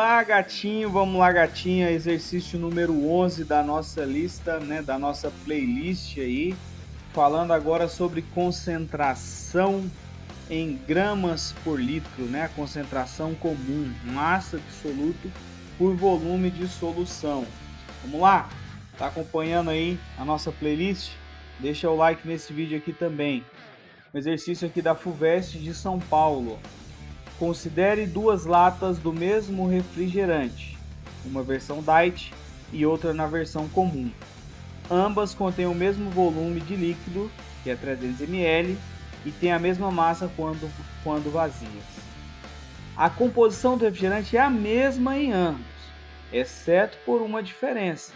lá, gatinho, vamos lá, gatinha. Exercício número 11 da nossa lista, né, da nossa playlist aí. Falando agora sobre concentração em gramas por litro, né? A concentração comum, massa absoluta por volume de solução. Vamos lá? Tá acompanhando aí a nossa playlist? Deixa o like nesse vídeo aqui também. Um exercício aqui da FUVEST de São Paulo. Considere duas latas do mesmo refrigerante, uma versão diet e outra na versão comum. Ambas contêm o mesmo volume de líquido, que é 300 ml, e têm a mesma massa quando vazias. A composição do refrigerante é a mesma em ambos, exceto por uma diferença.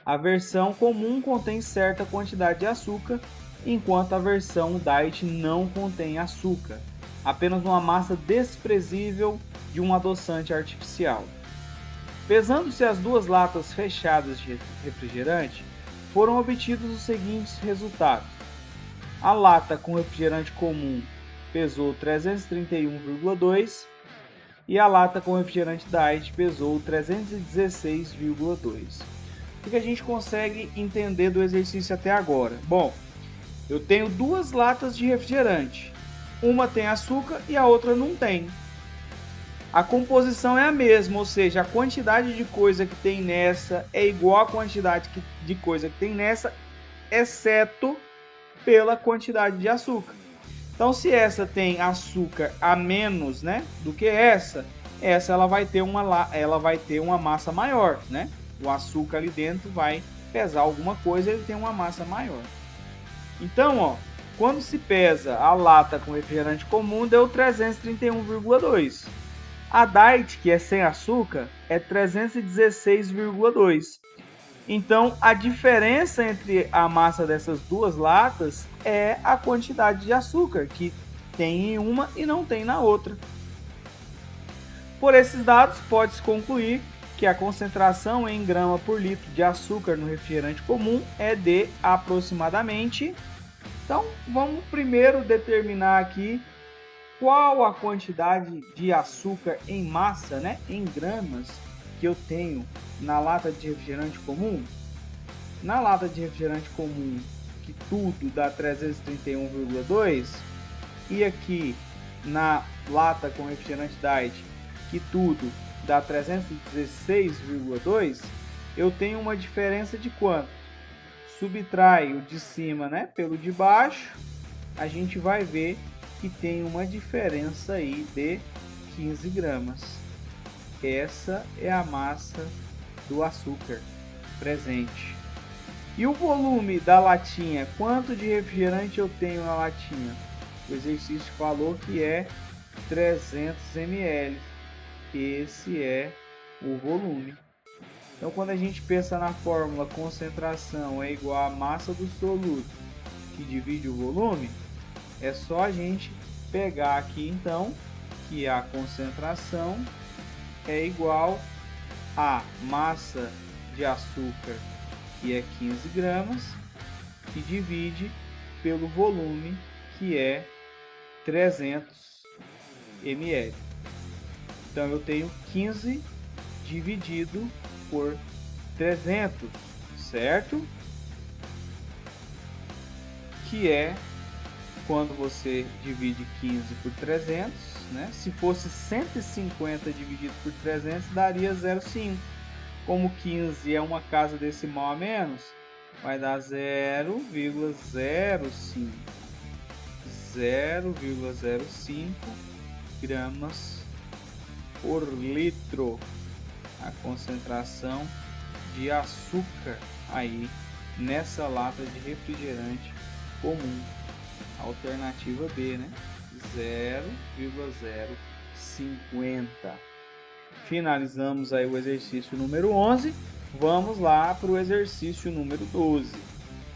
A versão comum contém certa quantidade de açúcar, enquanto a versão diet não contém açúcar, apenas uma massa desprezível de um adoçante artificial. Pesando-se as duas latas fechadas de refrigerante, foram obtidos os seguintes resultados. A lata com refrigerante comum pesou 331,2 e a lata com refrigerante diet pesou 316,2. O que a gente consegue entender do exercício até agora? Bom, eu tenho duas latas de refrigerante. Uma tem açúcar e a outra não tem. A composição é a mesma, ou seja, a quantidade de coisa que tem nessa é igual à quantidade de coisa que tem nessa, exceto pela quantidade de açúcar. Então, se essa tem açúcar a menos, né, do que essa ela vai ter uma massa maior, né? O açúcar ali dentro vai pesar alguma coisa, ele tem uma massa maior. Então, ó, quando se pesa a lata com refrigerante comum, deu 331,2. A diet, que é sem açúcar, é 316,2. Então, a diferença entre a massa dessas duas latas é a quantidade de açúcar que tem em uma e não tem na outra. Por esses dados, pode-se concluir que a concentração em grama por litro de açúcar no refrigerante comum é de aproximadamente. Então, vamos primeiro determinar aqui qual a quantidade de açúcar em massa, né, em gramas, que eu tenho na lata de refrigerante comum. Na lata de refrigerante comum, que tudo dá 331,2, e aqui na lata com refrigerante diet, que tudo dá 316,2, eu tenho uma diferença de quanto? Subtrai o de cima, né, pelo de baixo, a gente vai ver que tem uma diferença aí de 15 gramas. Essa é a massa do açúcar presente. E o volume da latinha, quanto de refrigerante eu tenho na latinha? O exercício falou que é 300 ml. Esse é o volume. Então, quando a gente pensa na fórmula concentração é igual a massa do soluto que divide o volume, é só a gente pegar aqui então que a concentração é igual a massa de açúcar, que é 15 gramas, que divide pelo volume, que é 300 ml. Então eu tenho 15 dividido por 300, certo? Que é quando você divide 15 por 300, né? Se fosse 150 dividido por 300, daria 0,5. Como 15 é uma casa decimal a menos, vai dar 0,05. 0,05 gramas por litro a concentração de açúcar aí nessa lata de refrigerante comum. Alternativa B, né? 0,050. Finalizamos aí o exercício número 11. Vamos lá para o exercício número 12.